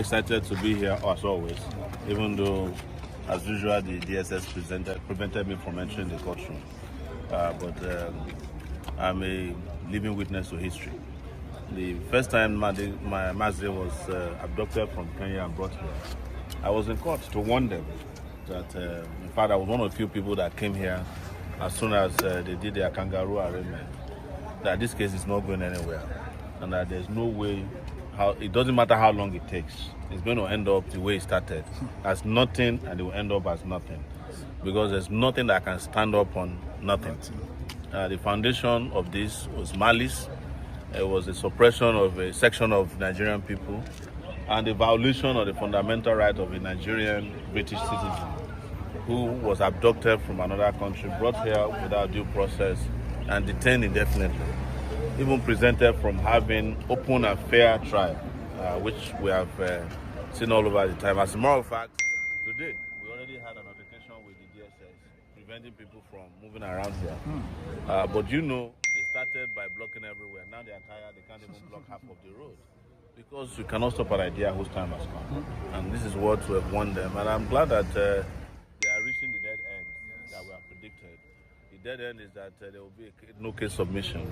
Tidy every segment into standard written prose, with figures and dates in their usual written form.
excited to be here as always, even though, as usual, the DSS prevented me from entering the courtroom. But I'm a living witness to history. The first time my Mazda was abducted from Kenya and brought here, I was in court to warn them that, in fact, I was one of the few people that came here as soon as they did their kangaroo arraignment, that this case is not going anywhere and that there's no way, it doesn't matter how long it takes, it's going to end up the way it started, as nothing, and it will end up as nothing, because there's nothing that can stand up on nothing. The foundation of this was malice. It was the suppression of a section of Nigerian people and the violation of the fundamental right of a Nigerian British citizen who was abducted from another country, brought here without due process, and detained indefinitely. Even presented from having open and fair trial, which we have seen all over the time. As a matter of fact, today we already had an altercation with the DSS, preventing people from moving around here. But they started by blocking everywhere. Now they are tired, they can't even block half of the road, because you cannot stop an idea whose time has come. And this is what we have won them. And I'm glad that they are reaching the dead end that we have predicted. The dead end is that there will be a no case submission.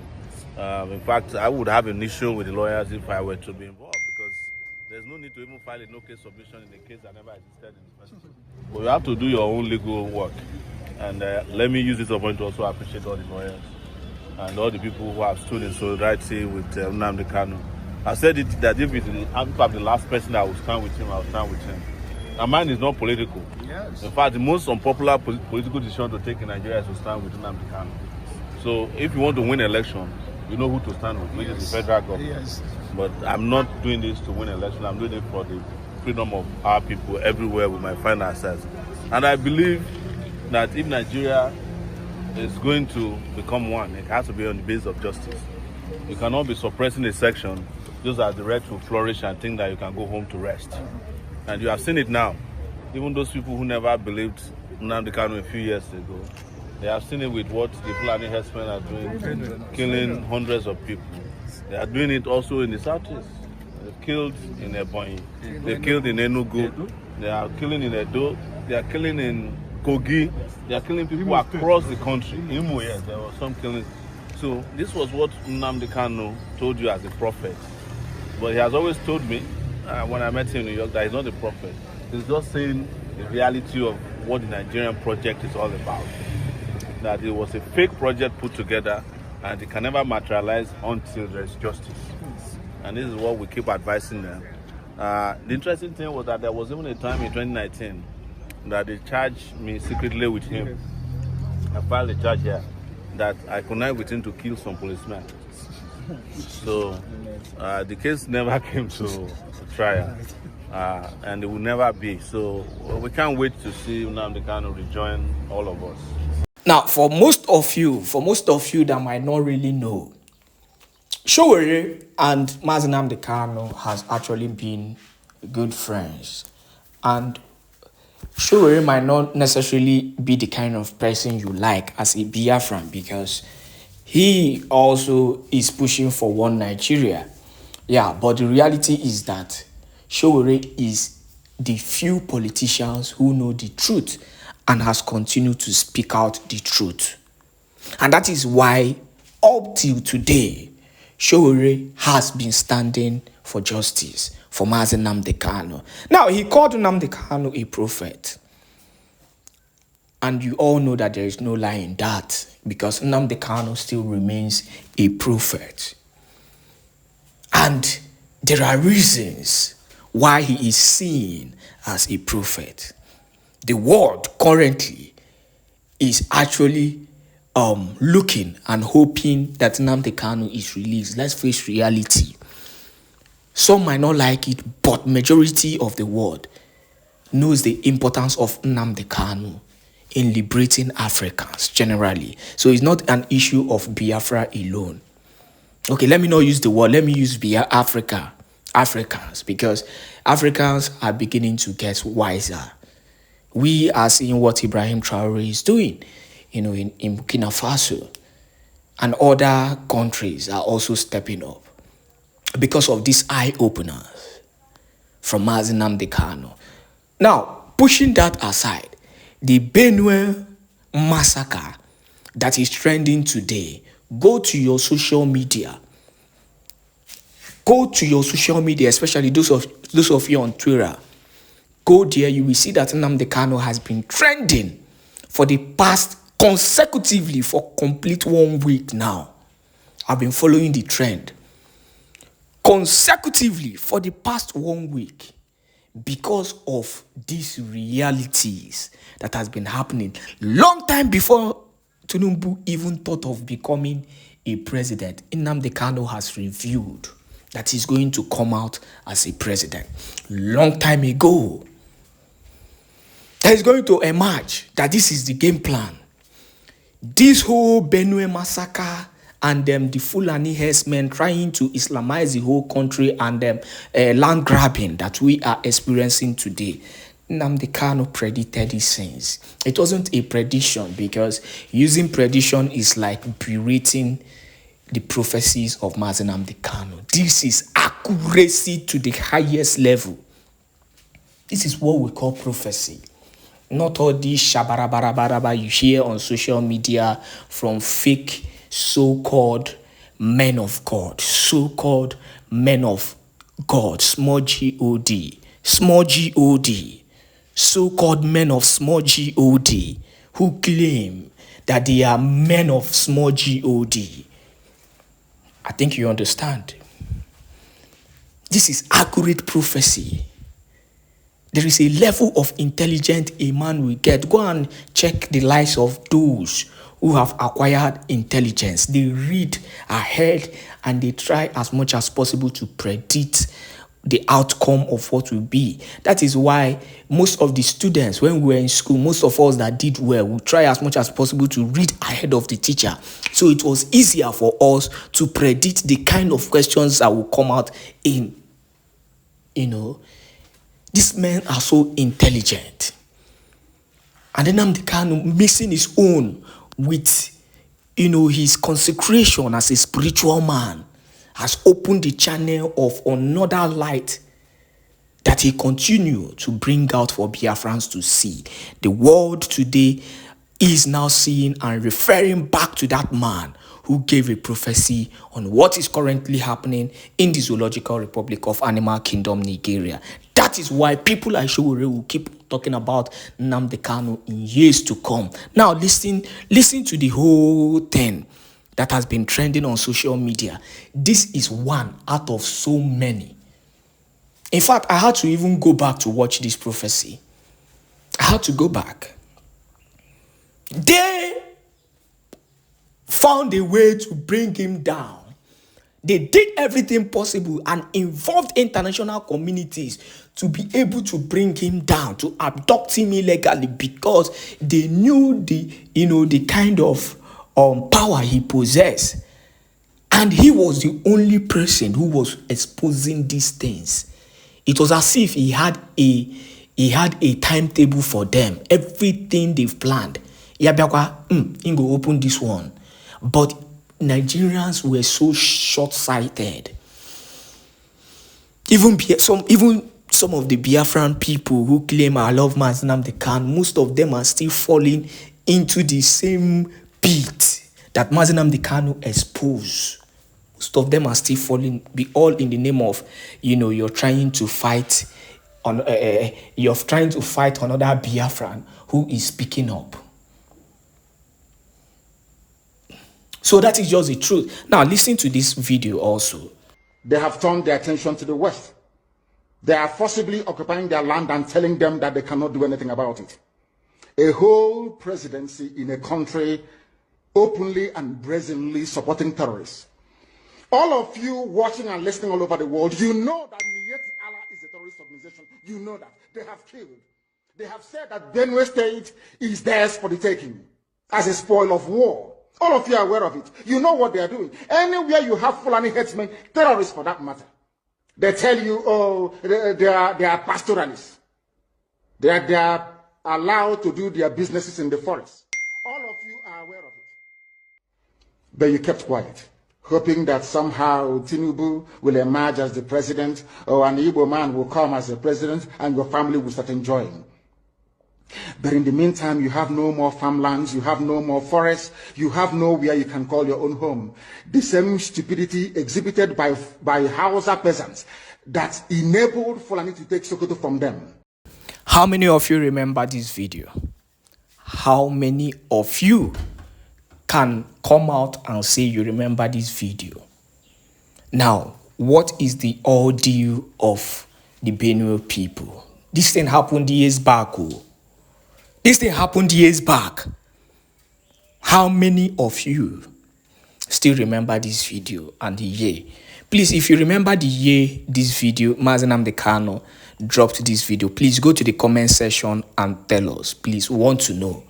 In fact, I would have an issue with the lawyers if I were to be involved, because there's no need to even file a no case submission in a case that never existed in the first place. But you have to do your own legal work. And let me use this opportunity to also appreciate all the lawyers and all the people who have stood in solidarity with Nnamdi Kanu. I said it that if I'm the last person that will stand with him, I'll stand with him. And mine is not political. Yes. In fact, the most unpopular political decision to take in Nigeria is to stand with Nnamdi Kanu. So if you want to win election, you know who to stand with, which is the federal government. Yes. But I'm not doing this to win election. I'm doing it for the freedom of our people everywhere we might find ourselves. And I believe that if Nigeria is going to become one, it has to be on the basis of justice. You cannot be suppressing a section just as the right will flourish and think that you can go home to rest. And you have seen it now. Even those people who never believed Nnamdi Kanu a few years ago, they have seen it with what the Fulani herdsmen are doing, killing hundreds of people. They are doing it also in the southeast. They've killed in Ebonyi, they've killed in Enugu, they are killing in Edo, they are killing in Kogi, they are killing people across the country. Imo, yes, there was some killing. So this was what Nnamdi Kanu told you as a prophet. But he has always told me, when I met him in New York, that he's not a prophet. He's just saying the reality of what the Nigerian project is all about. That it was a fake project put together and it can never materialize until there's justice. And this is what we keep advising them. The interesting thing was that there was even a time in 2019 that they charged me secretly with him. I filed a charge here that I connived with him to kill some policemen. So the case never came to trial, and it will never be. So we can't wait to see Nnamdi Kanu rejoin all of us. Now, for most of you that might not really know, Sowore and Nnamdi Kanu has actually been good friends, and Sowore might not necessarily be the kind of person you like as a Biafran, because he also is pushing for one Nigeria. Yeah, but the reality is that Sowore is the few politicians who know the truth and has continued to speak out the truth. And that is why, up till today, Sowore has been standing for justice for Nnamdi Kanu. Now, he called Nnamdi Kanu a prophet. And you all know that there is no lie in that, because Nnamdi Kanu still remains a prophet. And there are reasons why he is seen as a prophet. The world currently is actually looking and hoping that Nnamdi Kanu is released. Let's face reality. Some might not like it, but majority of the world knows the importance of Nnamdi Kanu in liberating Africans generally. So it's not an issue of Biafra alone. Okay, let me not use the word, let me use Africans, because Africans are beginning to get wiser. We are seeing what Ibrahim Traore is doing, in Burkina Faso, and other countries are also stepping up because of these eye-openers. from Nnamdi Kanu. Now, pushing that aside, the Benue massacre that is trending today, go to your social media. Go to your social media, especially those of you on Twitter. Go there, you will see that Nnamdi Kanu has been trending for the past consecutively for complete 1 week now. I've been following the trend consecutively for the past 1 week because of these realities that has been happening long time before Tinubu even thought of becoming a president. Nnamdi Kanu has revealed that he's going to come out as a president long time ago. That is going to emerge that this is the game plan. This whole Benue massacre and the Fulani herdsmen trying to Islamize the whole country and land grabbing that we are experiencing today. Nnamdi Kanu predicted these things. It wasn't a prediction because using prediction is like berating the prophecies of Nnamdi Kanu. This is accuracy to the highest level. This is what we call prophecy. Not all these shabarabarabara you hear on social media from fake so-called men of God. So-called men of God. Small G-O-D. Small G-O-D. So-called men of small G-O-D who claim that they are men of small G-O-D. I think you understand. This is accurate prophecy. There is a level of intelligence a man will get. Go and check the lives of those who have acquired intelligence. They read ahead and they try as much as possible to predict the outcome of what will be. That is why most of the students, when we were in school, most of us that did well, we try as much as possible to read ahead of the teacher. So it was easier for us to predict the kind of questions that will come out in, these men are so intelligent. And then Nnamdi Kanu mixing his own with, his consecration as a spiritual man has opened the channel of another light that he continue to bring out for Biafrans to see. The world today is now seeing and referring back to that man who gave a prophecy on what is currently happening in the Zoological Republic of Animal Kingdom, Nigeria. That is why people like Sowore will keep talking about Nnamdi Kanu in years to come. Now, listen to the whole thing that has been trending on social media. This is one out of so many. In fact, I had to even go back to watch this prophecy. I had to go back. They found a way to bring him down. They did everything possible and involved international communities to be able to bring him down, to abduct him illegally, because they knew the kind of power he possessed. And he was the only person who was exposing these things. It was as if he had a timetable for them. Everything they've planned. He go open this one. But Nigerians were so short-sighted. Even some of the Biafran people who claim I love Nnamdi Kanu, most of them are still falling into the same pit that Nnamdi Kanu exposed. Most of them are still falling, all in the name of, you're trying to fight another Biafran who is speaking up. So that is just the truth. Now listen to this video also. They have turned their attention to the West. They are forcibly occupying their land and telling them that they cannot do anything about it. A whole presidency in a country openly and brazenly supporting terrorists. All of you watching and listening all over the world, you know that Niyeti Allah is a terrorist organization. You know that. They have killed. They have said that Benue State is theirs for the taking as a spoil of war. All of you are aware of it. You know what they are doing. Anywhere you have Fulani headsmen, terrorists for that matter, they tell you, oh, they are pastoralists. They are allowed to do their businesses in the forest. All of you are aware of it. But you kept quiet. hoping that somehow Tinubu will emerge as the president, or an Igbo man will come as the president, and your family will start enjoying. But in the meantime, you have no more farmlands, you have no more forests, you have nowhere you can call your own home. The same stupidity exhibited by Hausa peasants that enabled Fulani to take Sokoto from them. How many of you remember this video? How many of you can come out and say you remember this video? Now, what is the ordeal of the Benue people? This thing happened years back. Oh. This thing happened years back. How many of you still remember this video and the year? Please, if you remember the year this video, Nnamdi Kanu dropped this video, please go to the comment section and tell us. Please, we want to know.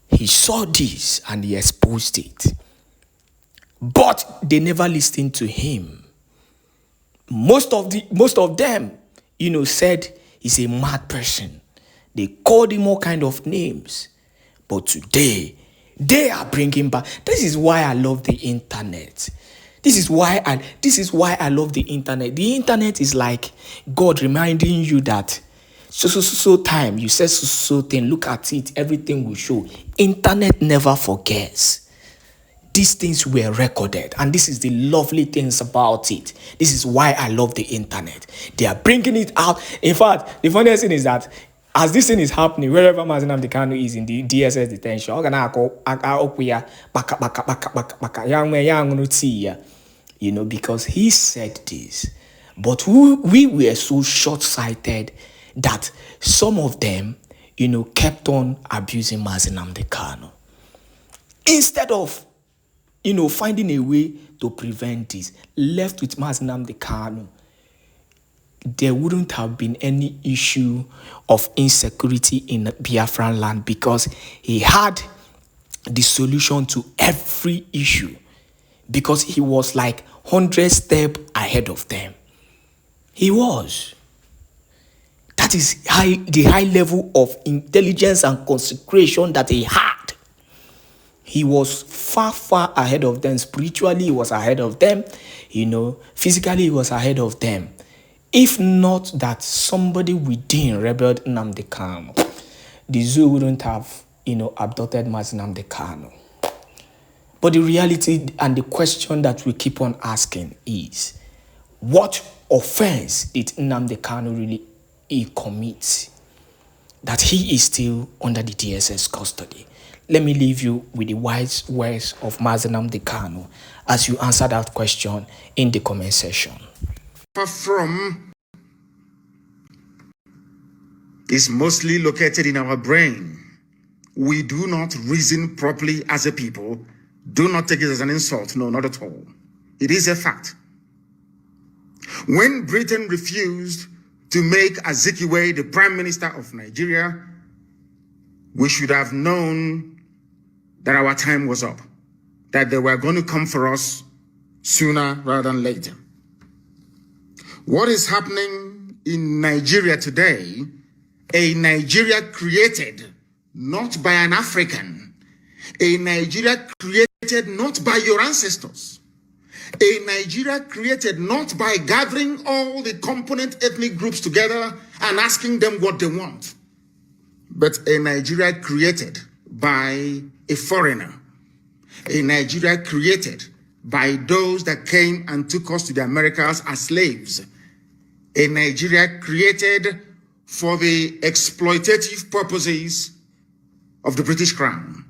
He saw this and he exposed it. But they never listened to him. Most of them, said he's a mad person. They called him all kind of names. But today, they are bringing back. This is why I love the internet. This is why I love the internet. The internet is like God reminding you that so time, you said so thing, look at it, everything will show. Internet never forgets. These things were recorded, and this is the lovely things about it. This is why I love the internet. They are bringing it out. In fact, the funniest thing is that as this thing is happening, wherever Nnamdi Kanu is in the DSS detention, because he said this. But we were so short-sighted that some of them, kept on abusing Nnamdi Kanu. Instead of, finding a way to prevent this, left with Nnamdi Kanu, there wouldn't have been any issue of insecurity in Biafran land, because he had the solution to every issue, because he was like 100 steps ahead of them. He was. That is the high level of intelligence and consecration that he had. He was far ahead of them. Spiritually, he was ahead of them. Physically, he was ahead of them. If not that somebody within rebelled Nnamdi Kanu, the zoo wouldn't have, abducted Nnamdi Kanu. But the reality and the question that we keep on asking is, what offense did Nnamdi Kanu really commit that he is still under the DSS custody? Let me leave you with the wise words of Nnamdi Kanu as you answer that question in the comment section. From is mostly located in our brain. We do not reason properly as a people. Do not take it as an insult. No, not at all. It is a fact. When Britain refused to make Azikiwe the Prime Minister of Nigeria, we should have known that our time was up, that they were going to come for us sooner rather than later. What is happening in Nigeria today, a Nigeria created not by an African, a Nigeria created not by your ancestors, a Nigeria created not by gathering all the component ethnic groups together and asking them what they want, but a Nigeria created by a foreigner, a Nigeria created by those that came and took us to the Americas as slaves, a Nigeria created for the exploitative purposes of the British Crown,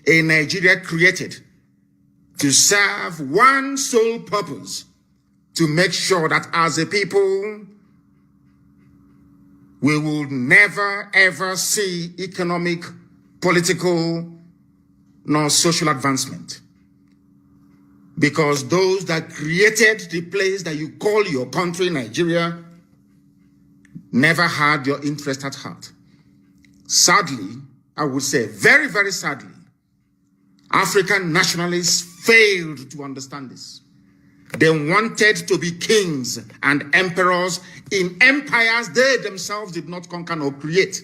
a Nigeria created to serve one sole purpose, to make sure that as a people, we will never ever see economic, political, nor social advancement. Because those that created the place that you call your country, Nigeria, never had your interest at heart. Sadly, I would say very, very sadly, African nationalists failed to understand this. They wanted to be kings and emperors in empires they themselves did not conquer nor create,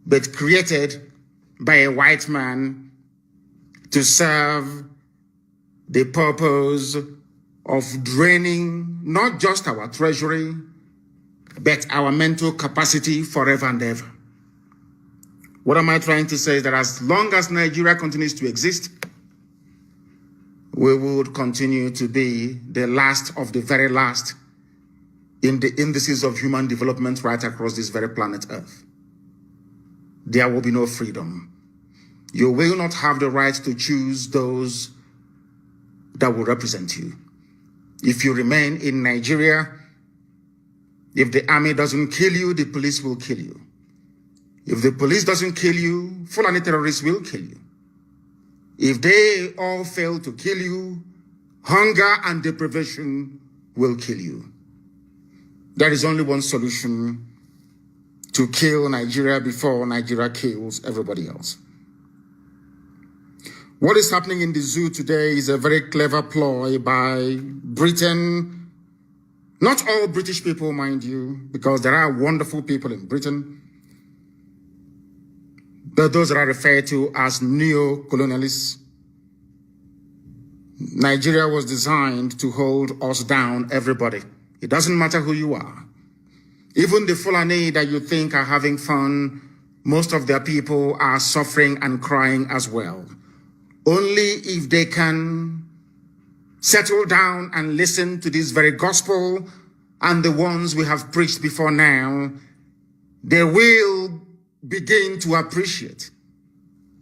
but created by a white man to serve the purpose of draining not just our treasury, but our mental capacity forever and ever. What am I trying to say is that as long as Nigeria continues to exist, we would continue to be the last of the very last in the indices of human development right across this very planet Earth. There will be no freedom. You will not have the right to choose those that will represent you. If you remain in Nigeria, if the army doesn't kill you, the police will kill you. If the police doesn't kill you, Fulani terrorists will kill you. If they all fail to kill you, hunger and deprivation will kill you. There is only one solution: to kill Nigeria before Nigeria kills everybody else. What is happening in the zoo today is a very clever ploy by Britain. Not all British people, mind you, because there are wonderful people in Britain. Those that are referred to as neo-colonialists. Nigeria was designed to hold us down, everybody. It doesn't matter who you are. Even the Fulani that you think are having fun, most of their people are suffering and crying as well. Only if they can settle down and listen to this very gospel and the ones we have preached before now, they will begin to appreciate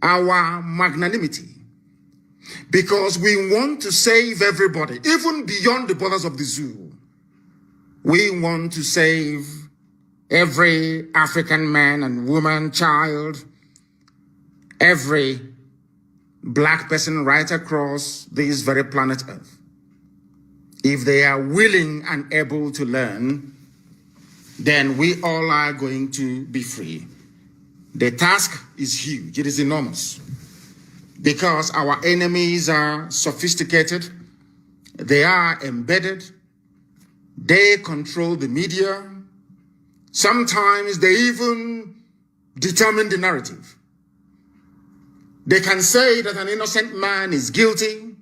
our magnanimity, because we want to save everybody, even beyond the borders of the zoo. We want to save every African man and woman, child, every black person right across this very planet Earth. If they are willing and able to learn, then we all are going to be free. The task is huge. It is enormous, because our enemies are sophisticated. They are embedded. They control the media. Sometimes they even determine the narrative. They can say that an innocent man is guilty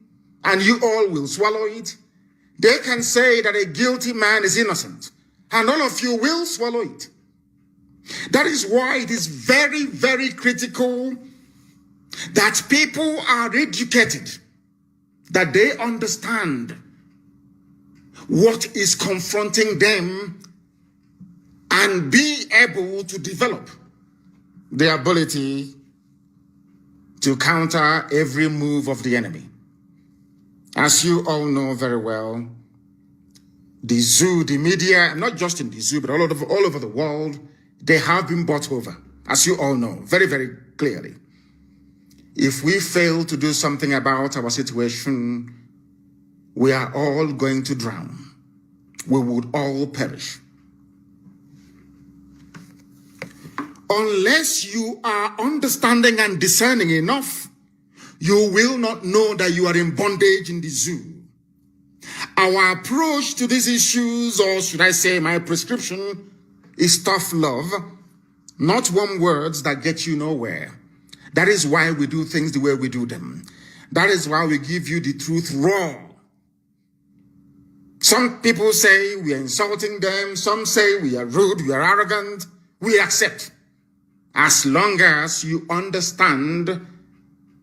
and you all will swallow it. They can say that a guilty man is innocent and all of you will swallow it. That is why it is very, very critical that people are educated, that they understand what is confronting them and be able to develop the ability to counter every move of the enemy. As you all know very well, the zoo, the media, not just in the zoo, but all over the world, they have been bought over, as you all know, very, very clearly. If we fail to do something about our situation, we are all going to drown. We would all perish. Unless you are understanding and discerning enough, you will not know that you are in bondage in the zoo. Our approach to these issues, or should I say my prescription, is tough love, not warm words that get you nowhere. That is why we do things the way we do them. That is why we give you the truth raw. Some people say we are insulting them. Some say we are rude, we are arrogant. We accept. As long as you understand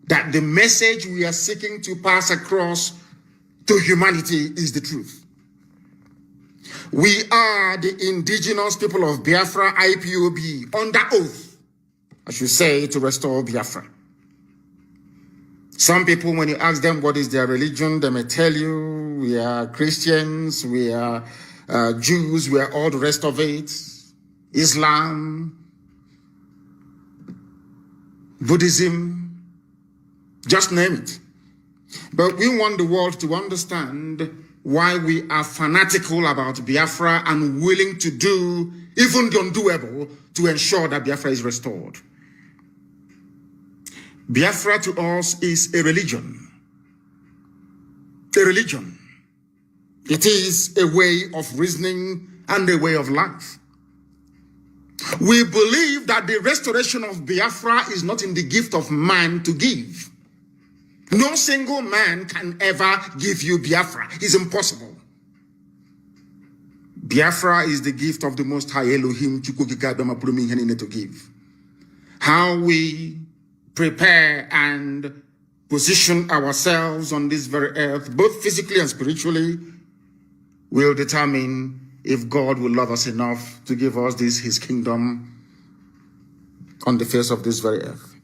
that the message we are seeking to pass across to humanity is the truth. We are the indigenous people of Biafra, IPOB, under oath, I should say, to restore Biafra. Some people, when you ask them what is their religion, they may tell you we are Christians, we are Jews, we are all the rest of it, Islam, Buddhism, just name it. But we want the world to understand why we are fanatical about Biafra and willing to do even the undoable to ensure that Biafra is restored. Biafra to us is a religion. A religion. It is a way of reasoning and a way of life. We believe that the restoration of Biafra is not in the gift of man to give. No single man can ever give you Biafra. It's impossible. Biafra is the gift of the Most High Elohim to give. How we prepare and position ourselves on this very earth, both physically and spiritually, will determine if God will love us enough to give us his kingdom on the face of this very earth.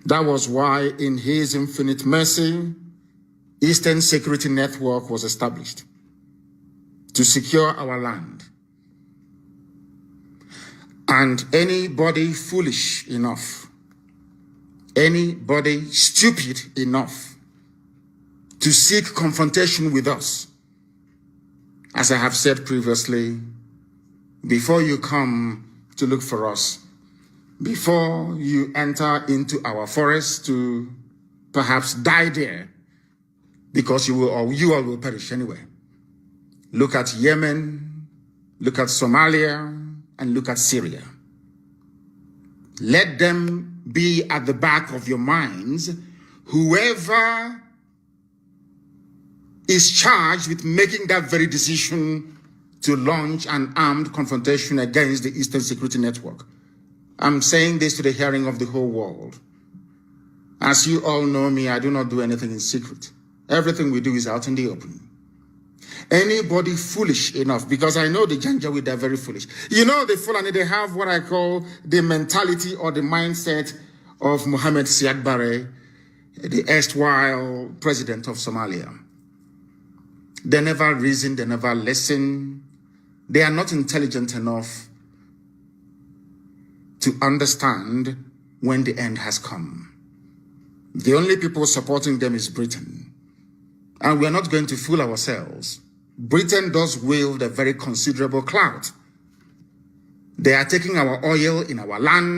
That was why in his infinite mercy, Eastern Security Network was established to secure our land. And anybody foolish enough, anybody stupid enough to seek confrontation with us, as I have said previously, before you come to look for us, before you enter into our forest to perhaps die there, because you all will perish anyway. Look at Yemen, look at Somalia, and look at Syria. Let them be at the back of your minds. Whoever is charged with making that very decision to launch an armed confrontation against the Eastern Security Network. I'm saying this to the hearing of the whole world. As you all know me, I do not do anything in secret. Everything we do is out in the open. Anybody foolish enough, because I know the Janjaweed are very foolish. You know, the Fulani, they have what I call the mentality or the mindset of Mohammed Siad Barre, the erstwhile president of Somalia. They never reason, they never listen. They are not intelligent enough to understand when the end has come. The only people supporting them is Britain. And we are not going to fool ourselves. Britain does wield a very considerable clout. They are taking our oil in our land.